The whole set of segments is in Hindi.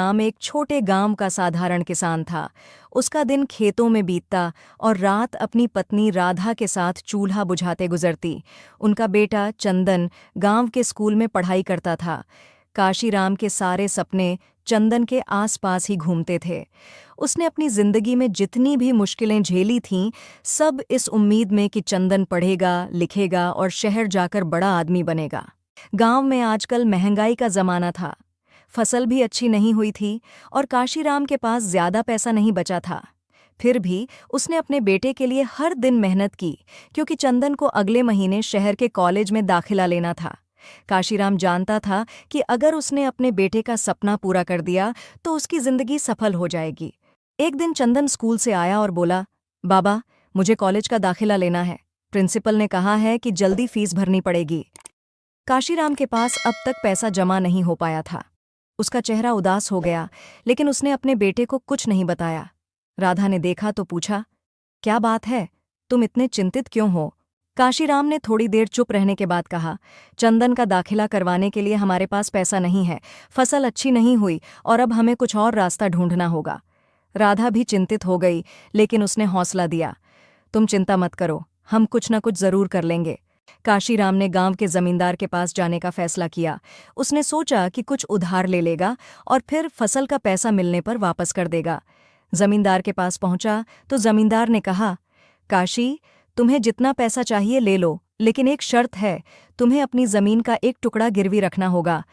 काशीराम एक छोटे गांव का साधारण किसान था। उसका दिन खेतों में बीतता और रात अपनी पत्नी राधा के साथ चूल्हा बुझाते गुजरती। उनका बेटा चंदन गांव के स्कूल में पढ़ाई करता था। काशीराम के सारे सपने चंदन के आसपास ही घूमते थे। उसने अपनी जिंदगी में जितनी भी मुश्किलें झेली थीं, सब इस उम्मीद में कि चंदन पढ़ेगा, लिखेगा और शहर जाकर बड़ा आदमी बनेगा। गांव में आजकल महंगाई का जमाना था। फसल भी अच्छी नहीं हुई थी और काशीराम के पास ज्यादा पैसा नहीं बचा था। फिर भी उसने अपने बेटे के लिए हर दिन मेहनत की, क्योंकि चंदन को अगले महीने शहर के कॉलेज में दाखिला लेना था। काशीराम जानता था कि अगर उसने अपने बेटे का सपना पूरा कर दिया तो उसकी जिंदगी सफल हो जाएगी। एक दिन चंदन स्कूल से आया और बोला, बाबा, मुझे कॉलेज का दाखिला लेना है। प्रिंसिपल ने कहा है कि जल्दी फीस भरनी पड़ेगी। काशीराम के पास अब तक पैसा जमा नहीं हो पाया था। उसका चेहरा उदास हो गया, लेकिन उसने अपने बेटे को कुछ नहीं बताया। राधा ने देखा तो पूछा, क्या बात है, तुम इतने चिंतित क्यों हो? काशीराम ने थोड़ी देर चुप रहने के बाद कहा, चंदन का दाखिला करवाने के लिए हमारे पास पैसा नहीं है, फसल अच्छी नहीं हुई और अब हमें कुछ और रास्ता ढूंढना होगा। राधा भी चिंतित हो गई, लेकिन उसने हौसला दिया, तुम चिंता मत करो, हम कुछ न कुछ जरूर कर लेंगे। काशीराम ने गांव के जमींदार के पास जाने का फैसला किया। उसने सोचा कि कुछ उधार ले लेगा और फिर फसल का पैसा मिलने पर वापस कर देगा। जमींदार के पास पहुंचा तो जमींदार ने कहा, काशी, तुम्हें जितना पैसा चाहिए ले लो, लेकिन एक शर्त है, तुम्हें अपनी जमीन का एक टुकड़ा गिरवी रखना होगा।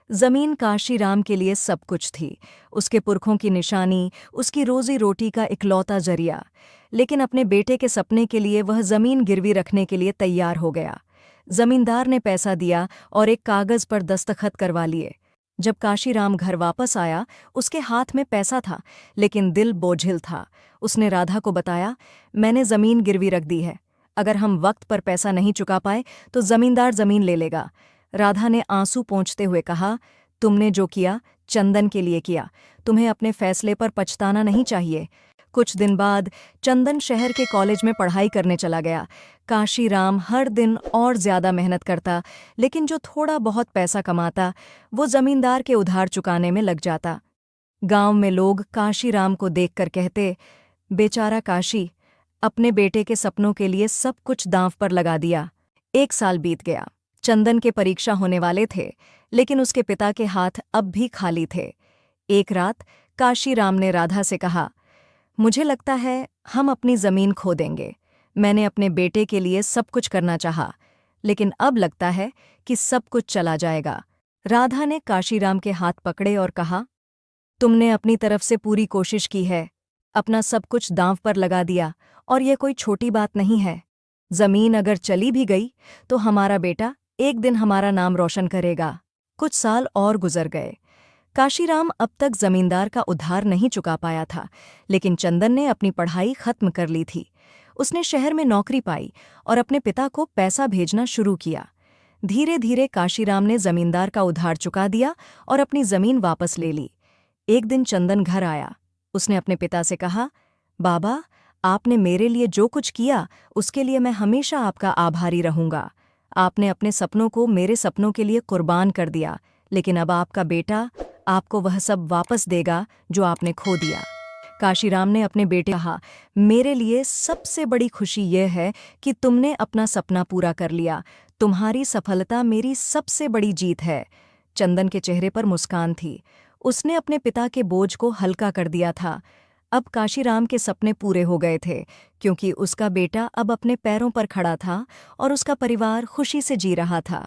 जमीन काशीराम के लिए सब कुछ थी, उसके पुरखों की निशानी, उसकी रोजी रोटी का इकलौता जरिया। लेकिन अपने बेटे के सपने के लिए वह जमीन गिरवी रखने के लिए तैयार हो गया। जमींदार ने पैसा दिया और एक कागज पर दस्तखत करवा लिए। जब काशीराम घर वापस आया, उसके हाथ में पैसा था, लेकिन दिल बोझिल था। उसने राधा को बताया, मैंने जमीन गिरवी रख दी है, अगर हम वक्त पर पैसा नहीं चुका पाए तो जमींदार जमीन ले लेगा। राधा ने आंसू पोंछते हुए कहा, तुमने जो किया चंदन के लिए किया, तुम्हें अपने फैसले पर पछताना नहीं चाहिए। कुछ दिन बाद चंदन शहर के कॉलेज में पढ़ाई करने चला गया। काशीराम हर दिन और ज्यादा मेहनत करता, लेकिन जो थोड़ा बहुत पैसा कमाता वो जमींदार के उधार चुकाने में लग जाता। गांव में लोग काशीराम को देखकर कहते, बेचारा काशी, अपने बेटे के सपनों के लिए सब कुछ दांव पर लगा दिया। 1 साल बीत गया। चंदन के परीक्षा होने वाले थे, लेकिन उसके पिता के हाथ अब भी खाली थे। एक रात काशीराम ने राधा से कहा, मुझे लगता है हम अपनी जमीन खो देंगे। मैंने अपने बेटे के लिए सब कुछ करना चाहा, लेकिन अब लगता है कि सब कुछ चला जाएगा। राधा ने काशीराम के हाथ पकड़े और कहा, तुमने अपनी तरफ से पूरी कोशिश की है, अपना सब कुछ दांव पर लगा दिया, और यह कोई छोटी बात नहीं है। जमीन अगर चली भी गई तो हमारा बेटा एक दिन हमारा नाम रोशन करेगा। कुछ साल और गुजर गए। काशीराम अब तक जमींदार का उधार नहीं चुका पाया था, लेकिन चंदन ने अपनी पढ़ाई खत्म कर ली थी। उसने शहर में नौकरी पाई और अपने पिता को पैसा भेजना शुरू किया। धीरे धीरे काशीराम ने जमींदार का उधार चुका दिया और अपनी जमीन वापस ले ली। एक दिन चंदन घर आया। उसने अपने पिता से कहा, बाबा, आपने मेरे लिए जो कुछ किया उसके लिए मैं हमेशा आपका आभारी रहूंगा। आपने अपने सपनों को मेरे सपनों के लिए कुर्बान कर दिया, लेकिन अब आपका बेटा आपको वह सब वापस देगा जो आपने खो दिया। काशीराम ने अपने बेटे कहा, मेरे लिए सबसे बड़ी खुशी यह है कि तुमने अपना सपना पूरा कर लिया। तुम्हारी सफलता मेरी सबसे बड़ी जीत है। चंदन के चेहरे पर मुस्कान थी। उसने अपने पिता के बोझ को हल्का कर दिया था। अब काशीराम के सपने पूरे हो गए थे, क्योंकि उसका बेटा अब अपने पैरों पर खड़ा था और उसका परिवार खुशी से जी रहा था।